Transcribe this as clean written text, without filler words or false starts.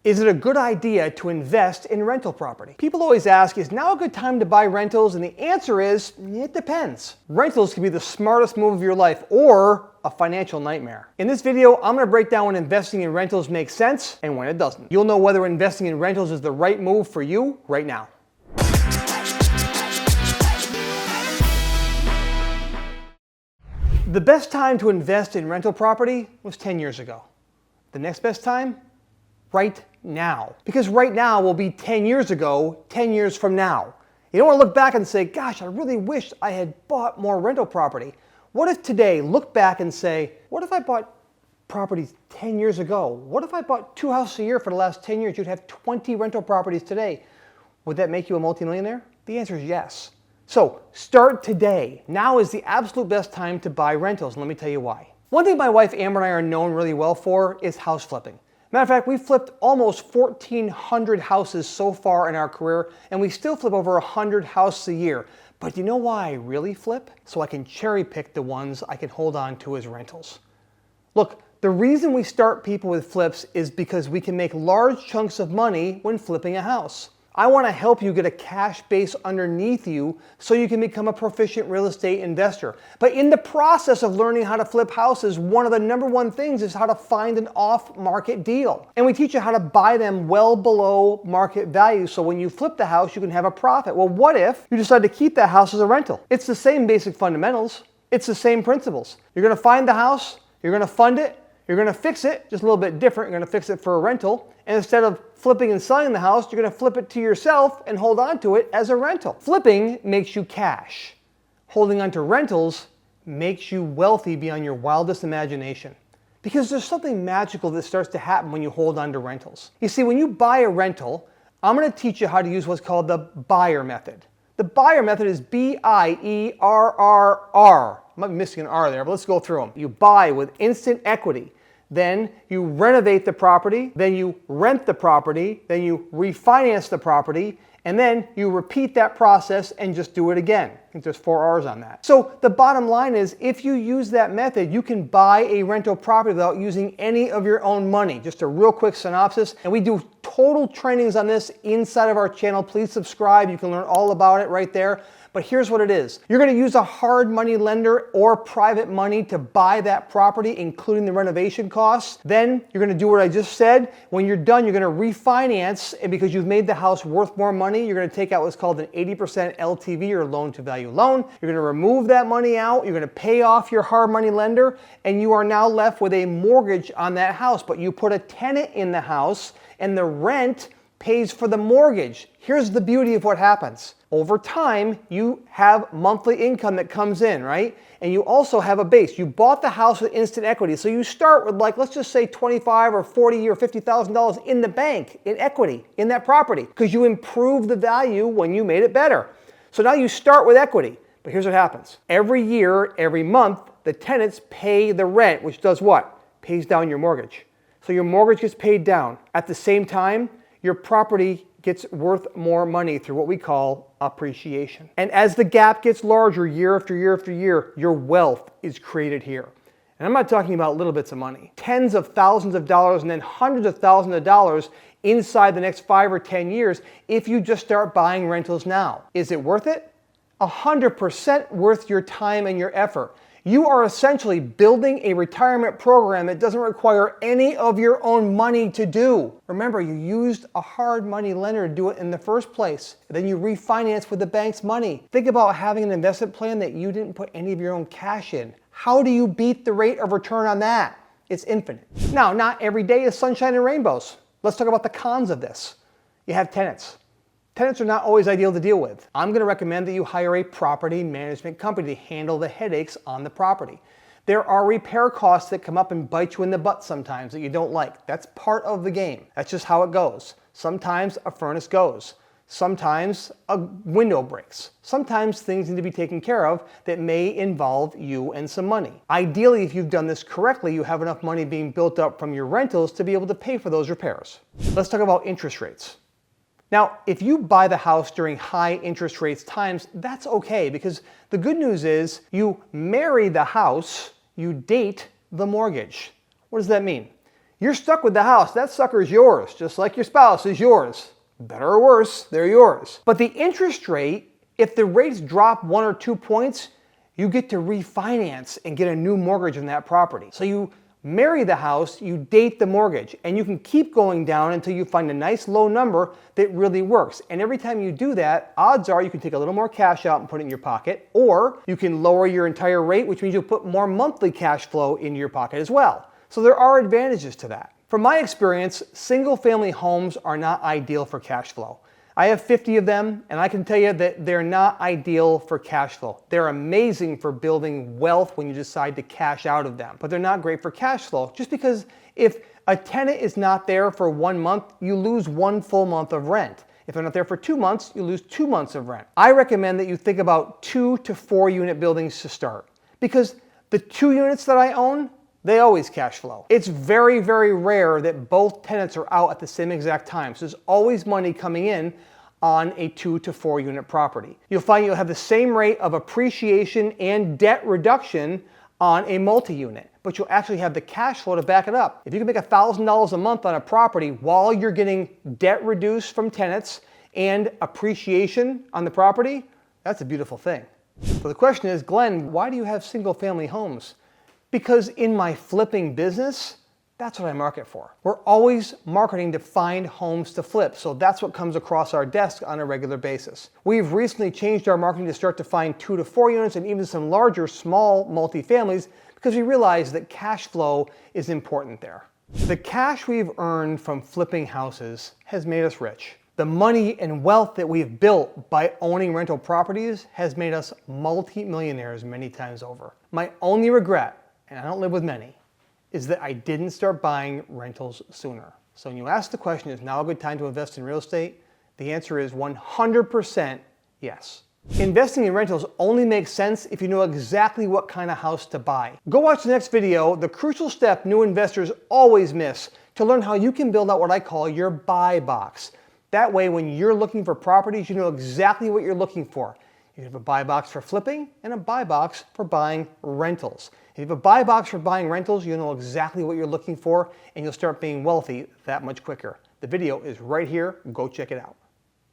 Is it a good idea to invest in rental property? People always ask, is now a good time to buy rentals? And the answer is, it depends. Rentals can be the smartest move of your life or a financial nightmare. In this video, I'm going to break down when investing in rentals makes sense and when it doesn't. You'll know whether investing in rentals is the right move for you right now. The best time to invest in rental property was 10 years ago. The next best time? Right now. Because right now will be 10 years ago, 10 years from now. You don't want to look back and say, gosh, I really wish I had bought more rental property. What if today, look back and say, what if I bought properties 10 years ago? What if I bought 2 houses a year for the last 10 years? You'd have 20 rental properties today. Would that make you a multimillionaire? The answer is yes. So start today. Now is the absolute best time to buy rentals, and let me tell you why. One thing my wife Amber and I are known really well for is house flipping. Matter of fact, we've flipped almost 1,400 houses so far in our career, and we still flip over 100 houses a year. But you know why I really flip? So I can cherry pick the ones I can hold on to as rentals. Look, the reason we start people with flips is because we can make large chunks of money when flipping a house. I want to help you get a cash base underneath you so you can become a proficient real estate investor. But in the process of learning how to flip houses, one of the #1 things is how to find an off-market deal. And we teach you how to buy them well below market value so when you flip the house, you can have a profit. Well, what if you decide to keep that house as a rental? It's the same basic fundamentals. It's the same principles. You're going to find the house, you're going to fund it, you're going to fix it, just a little bit different. You're going to fix it for a rental. And instead of flipping and selling the house, you're going to flip it to yourself and hold on to it as a rental. Flipping makes you cash. Holding on to rentals makes you wealthy beyond your wildest imagination. Because there's something magical that starts to happen when you hold on to rentals. You see, when you buy a rental, I'm going to teach you how to use what's called the BIERRRR Method. The BIERRRR Method is BIERRRR. I might be missing an R there, but let's go through them. You buy with instant equity. Then you renovate the property, then you rent the property, then you refinance the property, and then you repeat that process and just do it again. I think there's 4 R's on that. So the bottom line is, if you use that method, you can buy a rental property without using any of your own money. Just a real quick synopsis, and we do total trainings on this inside of our channel. Please subscribe. You can learn all about it right there. But here's what it is. You're going to use a hard money lender or private money to buy that property, including the renovation costs. Then you're going to do what I just said. When you're done, you're going to refinance, and because you've made the house worth more money, you're going to take out what's called an 80% LTV or loan to value loan. You're going to remove that money out. You're going to pay off your hard money lender, and you are now left with a mortgage on that house. But you put a tenant in the house, and the rent pays for the mortgage. Here's the beauty of what happens. Over time, you have monthly income that comes in, right? And you also have a base. You bought the house with instant equity. So you start with, like, let's just say $25 or $40 or $50,000 in the bank, in equity, in that property, because you improved the value when you made it better. So now you start with equity. But here's what happens. Every year, every month, the tenants pay the rent, which does what? Pays down your mortgage. So your mortgage gets paid down. At the same time, your property gets worth more money through what we call appreciation. And as the gap gets larger year after year after year, your wealth is created here. And I'm not talking about little bits of money. Tens of thousands of dollars and then hundreds of thousands of dollars inside the next 5 or 10 years if you just start buying rentals now. Is it worth it? 100% worth your time and your effort. You are essentially building a retirement program that doesn't require any of your own money to do. Remember, you used a hard money lender to do it in the first place. Then you refinance with the bank's money. Think about having an investment plan that you didn't put any of your own cash in. How do you beat the rate of return on that? It's infinite. Now, not every day is sunshine and rainbows. Let's talk about the cons of this. You have tenants. Tenants are not always ideal to deal with. I'm going to recommend that you hire a property management company to handle the headaches on the property. There are repair costs that come up and bite you in the butt sometimes that you don't like. That's part of the game. That's just how it goes. Sometimes a furnace goes. Sometimes a window breaks. Sometimes things need to be taken care of that may involve you and some money. Ideally, if you've done this correctly, you have enough money being built up from your rentals to be able to pay for those repairs. Let's talk about interest rates. Now, if you buy the house during high interest rates times, that's okay, because the good news is you marry the house, you date the mortgage. What does that mean? You're stuck with the house. That sucker is yours, just like your spouse is yours. Better or worse, they're yours. But the interest rate, if the rates drop 1 or 2 points, you get to refinance and get a new mortgage on that property. So you marry the house, you date the mortgage, and you can keep going down until you find a nice low number that really works. And every time you do that, odds are you can take a little more cash out and put it in your pocket, or you can lower your entire rate, which means you'll put more monthly cash flow into your pocket as well. So there are advantages to that. From my experience, single-family homes are not ideal for cash flow. I have 50 of them, and I can tell you that they're not ideal for cash flow. They're amazing for building wealth when you decide to cash out of them, but they're not great for cash flow, just because if a tenant is not there for 1 month, you lose 1 full month of rent. If they're not there for 2 months, you lose 2 months of rent. I recommend that you think about 2 to 4 unit buildings to start, because the 2 units that I own, they always cash flow. It's very, very rare that both tenants are out at the same exact time. So there's always money coming in on a 2 to 4 unit property. You'll find you'll have the same rate of appreciation and debt reduction on a multi-unit, but you'll actually have the cash flow to back it up. If you can make $1,000 a month on a property while you're getting debt reduced from tenants and appreciation on the property, that's a beautiful thing. So the question is, Glenn, why do you have single family homes? Because in my flipping business, that's what I market for. We're always marketing to find homes to flip, so that's what comes across our desk on a regular basis. We've recently changed our marketing to start to find 2 to 4 units and even some larger, small multifamilies because we realize that cash flow is important there. The cash we've earned from flipping houses has made us rich. The money and wealth that we've built by owning rental properties has made us multi-millionaires many times over. My only regret, and I don't live with many, is that I didn't start buying rentals sooner. So when you ask the question, is now a good time to invest in real estate? The answer is 100% yes. Investing in rentals only makes sense if you know exactly what kind of house to buy. Go watch the next video, the crucial step new investors always miss, to learn how you can build out what I call your buy box. That way, when you're looking for properties, you know exactly what you're looking for. You have a buy box for flipping and a buy box for buying rentals. If you have a buy box for buying rentals, you know exactly what you're looking for and you'll start being wealthy that much quicker. The video is right here. Go check it out.